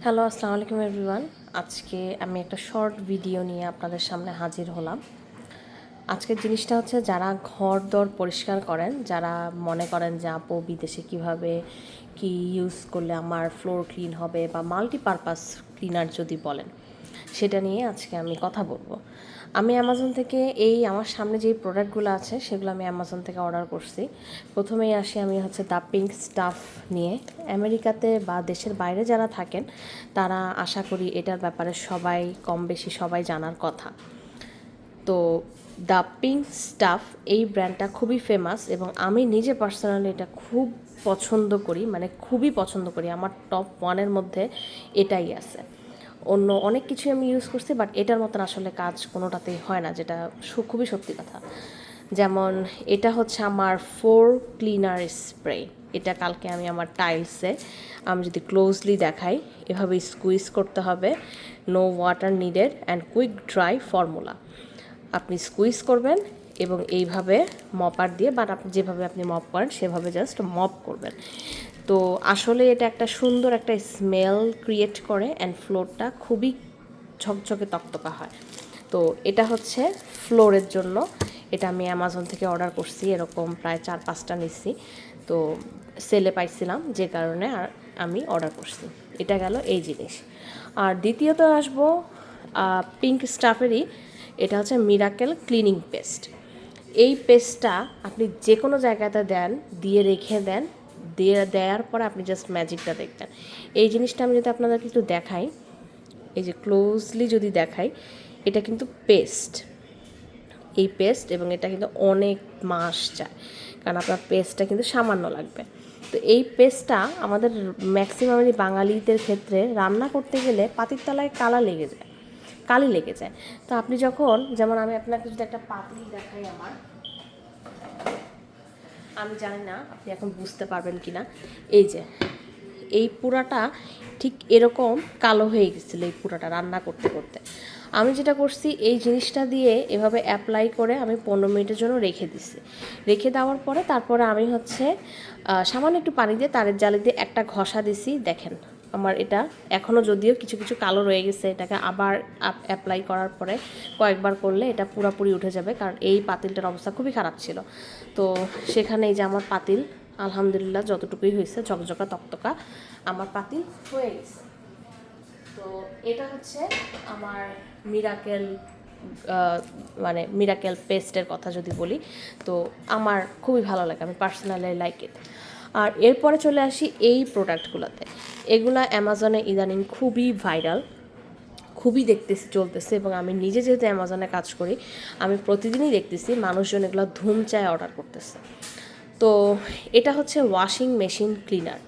Hello, আসসালামু আলাইকুম everyone. আজকে আমি একটা শর্ট ভিডিও নিয়ে আপনাদের সামনে হাজির হলাম। আজকের জিনিসটা হচ্ছে যারা ঘর-দর পরিষ্কার করেন, যারা মনে করেন যে আপু বিদেশে কীভাবে কি ইউজ করলে আমার ফ্লোর ক্লিন হবে বা মাল্টিপারপাস ক্লিনার যদি বলেন, সেটা নিয়ে আজকে আমি কথা বলবো। আমি অ্যামাজন থেকে আমার সামনে যেই প্রোডাক্টগুলো আছে সেগুলো আমি অ্যামাজন থেকে অর্ডার করছি। প্রথমেই আসি আমি হচ্ছে দ্য পিঙ্ক স্টাফ নিয়ে। আমেরিকাতে বা দেশের বাইরে যারা থাকেন তারা আশা করি এটার ব্যাপারে সবাই কম বেশি সবাই জানার কথা। তো দ্য পিঙ্ক স্টাফ এই ব্র্যান্ডটা খুবই ফেমাস এবং আমি নিজে পার্সোনালি এটা খুব পছন্দ করি, মানে খুবই পছন্দ করি। আমার টপ 1-এর মধ্যে এটাই আছে। অন্য অনেক কিছুই আমি ইউজ করছি, বাট এটার মতন আসলে কাজ কোনোটাতেই হয় না, যেটা খুবই সত্যি কথা। যেমন এটা হচ্ছে আমার ফ্লোর ক্লিনার স্প্রে। এটা কালকে আমি আমার টাইলসে আমি যদি ক্লোজলি দেখাই, এভাবে স্কুইজ করতে হবে, no water needed and quick dry formula. আপনি স্কুইজ করবেন এবং এইভাবে মপার দিয়ে বা আপনি যেভাবে আপনি মপ করেন সেভাবে জাস্ট মপ করবেন। তো আসলে এটা একটা সুন্দর একটা স্মেল ক্রিয়েট করে অ্যান্ড ফ্লোরটা খুবই ঝকঝকে তকতকা হয়। তো এটা হচ্ছে ফ্লোরের জন্য। এটা আমি অ্যামাজন থেকে অর্ডার করছি, এরকম প্রায় 4-5টা নিচ্ছি। তো সেলে পাইছিলাম যে কারণে আমি অর্ডার করছি। এটা গেল এই জিনিস। আর দ্বিতীয়ত আসবো পিঙ্ক স্টাফেরই, এটা হচ্ছে মিরাকেল ক্লিনিং পেস্ট। এই পেস্টটা আপনি যে কোনো জায়গাতে দেন, দিয়ে রেখে দেন, দেওয়ার পরে আপনি জাস্ট ম্যাজিকটা দেখবেন। এই জিনিসটা আমি যদি আপনাদেরকে একটু দেখাই, এই যে ক্লোজলি যদি দেখাই, এটা কিন্তু পেস্ট, এই পেস্ট, এবং এটা কিন্তু অনেক মাস যায়, কারণ আপনার পেস্টটা কিন্তু সামান্য লাগবে। তো এই পেস্টটা আমাদের ম্যাক্সিমামলি বাঙালিদের ক্ষেত্রে রান্না করতে গেলে পাতির তলায় কালি লেগে যায়। তো আপনি যখন, যেমন আমি আপনাকে যদি একটা পাতিল দেখাই আমার, আমি জানি না আপনি এখন বুঝতে পারবেন কি না, এই যে এই পুরাটা ঠিক এরকম কালো হয়ে গেছিলো, এই পুরাটা রান্না করতে করতে। আমি যেটা করছি, এই জিনিসটা দিয়ে এভাবে অ্যাপ্লাই করে আমি 15 মিনিটের জন্য রেখে দেওয়ার পরে তারপরে আমি হচ্ছে সামান্য একটু পানি দিয়ে তারের জালি দিয়ে একটা ঘষা দিছি। দেখেন আমার এটা এখনও যদিও কিছু কিছু কালো রয়ে গেছে, এটাকে আবার অ্যাপ্লাই করার পরে কয়েকবার করলে এটা পুরোপুরি উঠে যাবে, কারণ এই পাতিলটার অবস্থা খুবই খারাপ ছিল। তো সেখানে এই যে আমার পাতিল আলহামদুলিল্লাহ যতটুকুই হয়েছে ঝকঝকা তকতকা আমার পাতিল হয়ে গেছে। তো এটা হচ্ছে আমার মিরাকেল, মানে মিরাকেল পেস্টের কথা যদি বলি, তো আমার খুবই ভালো লাগে, আমি পার্সোনালি লাইক ইট। আর এরপরে চলে আসি এই প্রোডাক্টগুলোতে। এগুলা অ্যামাজনে ইদানিং খুবই ভাইরাল, খুবই চলতেছে, এবং আমি নিজে যেহেতু অ্যামাজনে কাজ করি, আমি প্রতিদিনই দেখতেছি মানুষজন এগুলো ধুম চায় অর্ডার করতেছে। তো এটা হচ্ছে ওয়াশিং মেশিন ক্লিনার।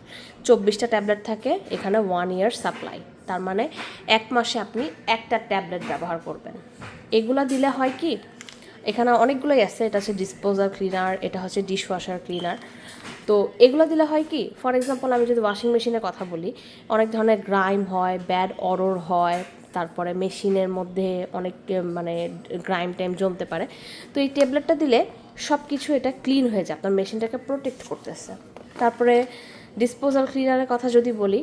24টা ট্যাবলেট থাকে এখানে, 1 ইয়ার সাপ্লাই, তার মানে 1 মাসে আপনি একটা ট্যাবলেট ব্যবহার করবেন। এগুলা দিলে হয় কি, এখানে অনেকগুলোই আছে, এটা হচ্ছে ডিসপোজার ক্লিনার, এটা হচ্ছে ডিশওয়াশার ক্লিনার। তো এগুলো দিলে হয় কি, ফর এক্সাম্পল আমি যদি ওয়াশিং মেশিনের কথা বলি, অনেক ধরনের গ্রাইম হয়, ব্যাড অরর হয়, তারপরে মেশিনের মধ্যে অনেক মানে গ্রাইম টাইম জমতে পারে। তো এই ট্যাবলেটটা দিলে সব কিছু এটা ক্লিন হয়ে যায়, আপনার মেশিনটাকে প্রোটেক্ট করতেছে। তারপরে ডিসপোজাল ক্লিনারের কথা যদি বলি,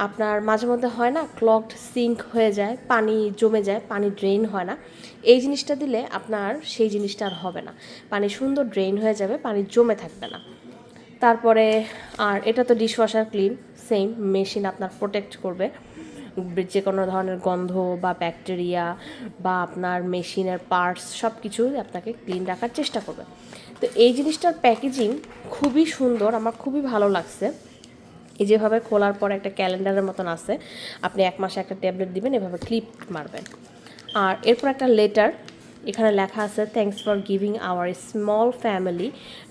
আপনার মাঝে মধ্যে হয় না ক্লগড সিঙ্ক হয়ে যায়, পানি জমে যায়, পানি ড্রেন হয় না। এই জিনিসটা দিলে আপনার সেই জিনিসটা আর হবে না, পানি সুন্দর ড্রেন হয়ে যাবে, পানি জমে থাকবে না। তারপরে আর এটা তো ডিশওয়াশার ক্লিন, সেম মেশিন আপনার প্রোটেক্ট করবে যে কোনো ধরনের গন্ধ বা ব্যাকটেরিয়া বা আপনার মেশিনের পার্টস সব কিছুই আপনাকে ক্লিন রাখার চেষ্টা করবে। তো এই জিনিসটার প্যাকেজিং খুবই সুন্দর, আমার খুবই ভালো লাগছে। এই যেভাবে খোলার পর একটা ক্যালেন্ডারের মতন আছে, আপনি 1 মাসে একটা ট্যাবলেট দিবেন, এভাবে ক্লিপ মারবেন। আর এরপর একটা লেটার, এখানে লেখা আছে, thanks for giving our small family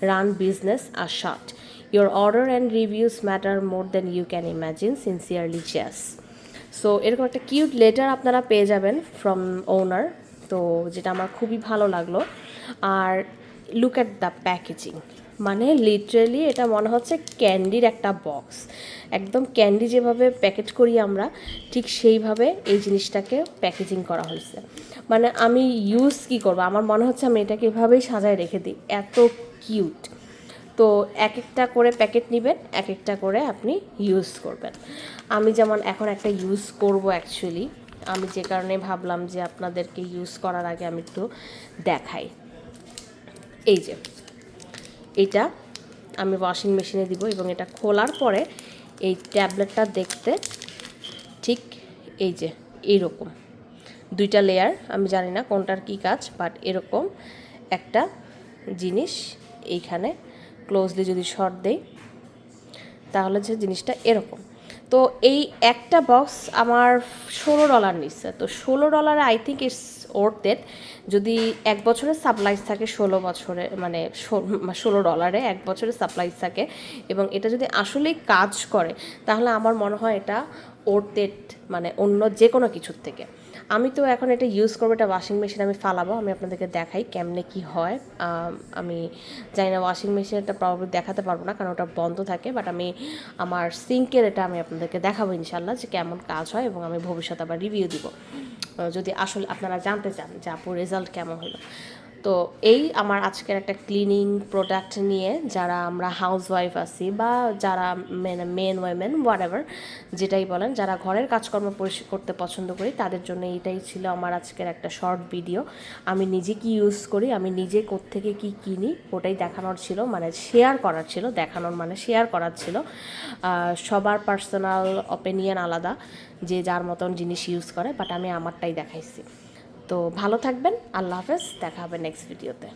run business a shot, your order and reviews matter more than you can imagine, sincerely Jess. So এরকম একটা কিউট লেটার আপনারা পেয়ে যাবেন ফ্রম ওনার, তো যেটা আমার খুবই ভালো লাগলো। আর লুক অ্যাট দ্য প্যাকেজিং, মানে লিটারেলি এটা মনে হচ্ছে ক্যান্ডির একটা বক্স, একদম ক্যান্ডি যেভাবে প্যাকেট করি আমরা, ঠিক সেইভাবে এই জিনিসটাকে প্যাকেজিং করা হয়েছে। মানে আমি ইউজ কী করবো, আমার মনে হচ্ছে আমি এটাকে এভাবেই সাজায় রেখে দিই, এত কিউট। তো এক একটা করে প্যাকেট নেবেন, এক একটা করে আপনি ইউজ করবেন। আমি যেমন এখন একটা ইউজ করব অ্যাকচুয়ালি, আমি যে কারণে ভাবলাম যে আপনাদেরকে ইউজ করার আগে আমি একটু দেখাই। এই যে এটা আমি ওয়াশিং মেশিনে দিব এবং এটা খোলার পরে এই ট্যাবলেটটা দেখতে ঠিক এই যে এইরকম 2টা লেয়ার, আমি জানি না কোনটার কী কাজ, বাট এরকম একটা জিনিস এইখানে ক্লোজলি যদি শর্ট দেই তাহলে যে জিনিসটা এরকম। তো এই একটা বক্স আমার $16 নিচ্ছে। তো $16 I think it's worth it. যদি 1 বছরের সাপ্লাইজ থাকে 16 বছরে, মানে $16 1 বছরের সাপ্লাইজ থাকে, এবং এটা যদি আসলেই কাজ করে তাহলে আমার মনে হয় এটা ওর্থ ইট, মানে অন্য যে কোনো কিছুর থেকে। আমি তো এখন এটা ইউজ করবো, এটা ওয়াশিং মেশিন আমি ফালাবো, আমি আপনাদেরকে দেখাই কেমনে কি হয়। আমি জানি না ওয়াশিং মেশিন এটা প্রবলেম দেখাতে পারবো না কারণ ওটা বন্ধ থাকে, বাট আমি আমার সিঙ্কের এটা আমি আপনাদেরকে দেখাবো ইনশাল্লাহ যে কেমন কাজ হয়, এবং আমি ভবিষ্যতে আবার রিভিউ দিব যদি আসলে আপনারা জানতে চান যে আপুর রেজাল্ট কেমন হলো। তো এই আমার আজকের একটা ক্লিনিং প্রোডাক্ট নিয়ে যারা আমরা হাউসওয়াইফ আছি বা যারা মেন ওয়েমেন হোয়াটএভার যেটাই বলেন, যারা ঘরের কাজকর্ম করতে পছন্দ করি তাদের জন্য এইটাই ছিল আমার আজকের একটা শর্ট ভিডিও। আমি নিজে কি ইউজ করি, আমি নিজে কোত্থেকে কি কিনি ওটাই দেখানোর ছিল, মানে শেয়ার করার ছিল, দেখানোর মানে শেয়ার করার ছিল। সবার পার্সোনাল অপিনিয়ন আলাদা, যে যার মতন জিনিস ইউজ করে, বাট আমি আমারটাই দেখাইছি। তো ভালো থাকবেন, আল্লাহ হাফেজ, দেখা হবে নেক্সট ভিডিওতে।